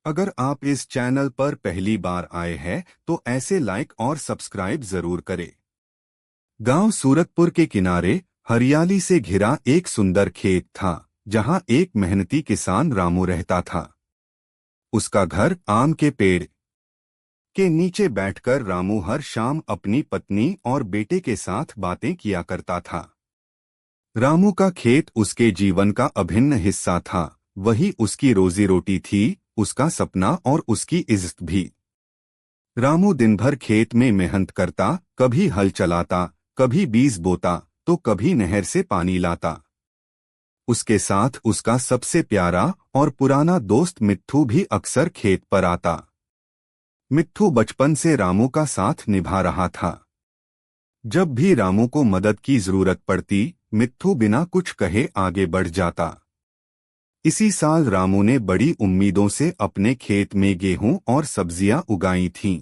अगर आप इस चैनल पर पहली बार आए हैं तो ऐसे लाइक और सब्सक्राइब जरूर करें। गांव सूरतपुर के किनारे हरियाली से घिरा एक सुंदर खेत था, जहां एक मेहनती किसान रामू रहता था। उसका घर आम के पेड़ के नीचे बैठकर रामू हर शाम अपनी पत्नी और बेटे के साथ बातें किया करता था। रामू का खेत उसके जीवन का अभिन्न हिस्सा था। वही उसकी रोजी रोटी थी, उसका सपना और उसकी इज्जत भी। रामू दिन भर खेत में मेहनत करता, कभी हल चलाता, कभी बीज बोता, तो कभी नहर से पानी लाता। उसके साथ उसका सबसे प्यारा और पुराना दोस्त मिट्ठू भी अक्सर खेत पर आता। मिट्ठू बचपन से रामू का साथ निभा रहा था। जब भी रामू को मदद की जरूरत पड़ती, मिट्ठू बिना कुछ कहे आगे बढ़ जाता। इसी साल रामू ने बड़ी उम्मीदों से अपने खेत में गेहूं और सब्जियां उगाई थीं।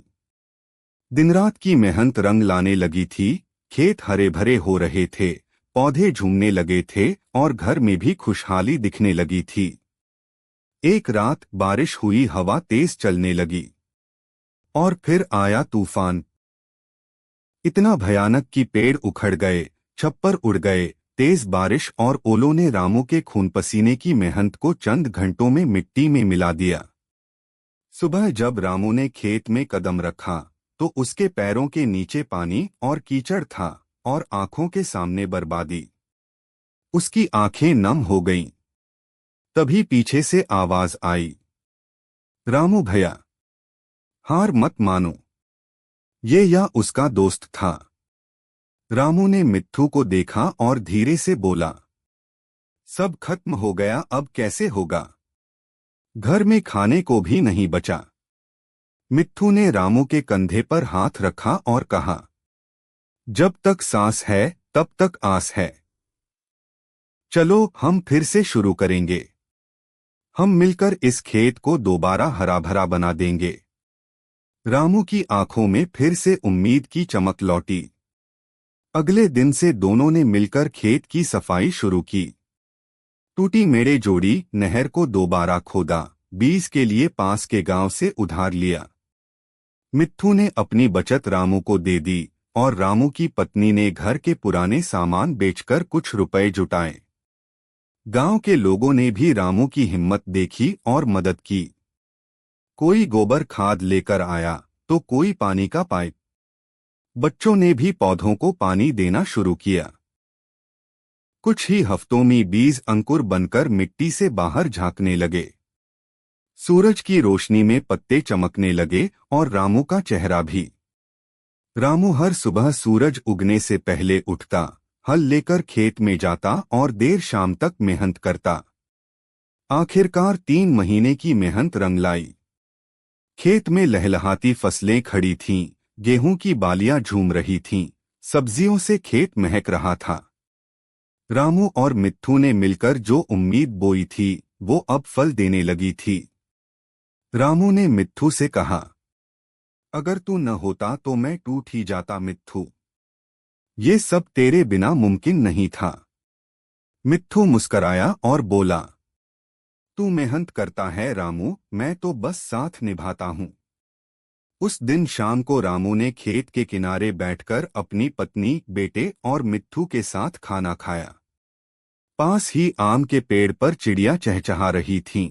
दिन-रात की मेहनत रंग लाने लगी थी। खेत हरे भरे हो रहे थे, पौधे झूमने लगे थे और घर में भी खुशहाली दिखने लगी थी। एक रात बारिश हुई, हवा तेज चलने लगी और फिर आया तूफान। इतना भयानक कि पेड़ उखड़ गए, छप्पर उड़ गए। तेज बारिश और ओलों ने रामू के खून पसीने की मेहनत को चंद घंटों में मिट्टी में मिला दिया। सुबह जब रामू ने खेत में कदम रखा तो उसके पैरों के नीचे पानी और कीचड़ था और आंखों के सामने बर्बादी। उसकी आंखें नम हो गईं। तभी पीछे से आवाज आई, रामू भैया, हार मत मानो। ये या उसका दोस्त था। रामू ने मिट्ठू को देखा और धीरे से बोला, सब खत्म हो गया, अब कैसे होगा? घर में खाने को भी नहीं बचा। मिट्ठू ने रामू के कंधे पर हाथ रखा और कहा, जब तक सांस है तब तक आस है। चलो हम फिर से शुरू करेंगे। हम मिलकर इस खेत को दोबारा हरा भरा बना देंगे। रामू की आंखों में फिर से उम्मीद की चमक लौटी। अगले दिन से दोनों ने मिलकर खेत की सफाई शुरू की। टूटी मेड़े जोड़ी, नहर को दोबारा खोदा, बीज के लिए पास के गांव से उधार लिया। मिट्ठू ने अपनी बचत रामू को दे दी और रामू की पत्नी ने घर के पुराने सामान बेचकर कुछ रुपए जुटाए। गांव के लोगों ने भी रामू की हिम्मत देखी और मदद की। कोई गोबर खाद लेकर आया तो कोई पानी का पाइप। बच्चों ने भी पौधों को पानी देना शुरू किया। कुछ ही हफ्तों में बीज अंकुर बनकर मिट्टी से बाहर झांकने लगे। सूरज की रोशनी में पत्ते चमकने लगे और रामू का चेहरा भी। रामू हर सुबह सूरज उगने से पहले उठता, हल लेकर खेत में जाता और देर शाम तक मेहनत करता। आखिरकार 3 महीने की मेहनत रंग लाई। खेत में लहलहाती फसलें खड़ी थीं, गेहूं की बालियां झूम रही थीं, सब्जियों से खेत महक रहा था। रामू और मिट्ठू ने मिलकर जो उम्मीद बोई थी वो अब फल देने लगी थी। रामू ने मिट्ठू से कहा, अगर तू न होता तो मैं टूट ही जाता मिट्ठू। ये सब तेरे बिना मुमकिन नहीं था। मिट्ठू मुस्कराया और बोला, तू मेहनत करता है रामू, मैं तो बस साथ निभाता हूँ। उस दिन शाम को रामू ने खेत के किनारे बैठकर अपनी पत्नी, बेटे और मिट्ठू के साथ खाना खाया। पास ही आम के पेड़ पर चिड़िया चहचहा रही थीं।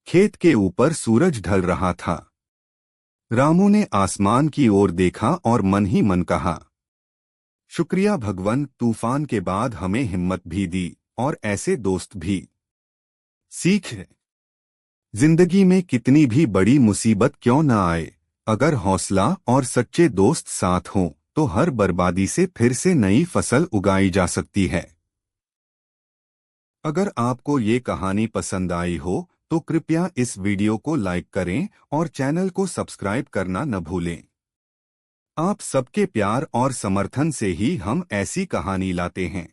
खेत के ऊपर सूरज ढल रहा था। रामू ने आसमान की ओर देखा और मन ही मन कहा, शुक्रिया भगवान, तूफान के बाद हमें हिम्मत भी दी और ऐसे दोस्त भी। सीख, जिंदगी में कितनी भी बड़ी मुसीबत क्यों न आए, अगर हौसला और सच्चे दोस्त साथ हों तो हर बर्बादी से फिर से नई फसल उगाई जा सकती है। अगर आपको ये कहानी पसंद आई हो तो कृपया इस वीडियो को लाइक करें और चैनल को सब्सक्राइब करना न भूलें। आप सबके प्यार और समर्थन से ही हम ऐसी कहानी लाते हैं।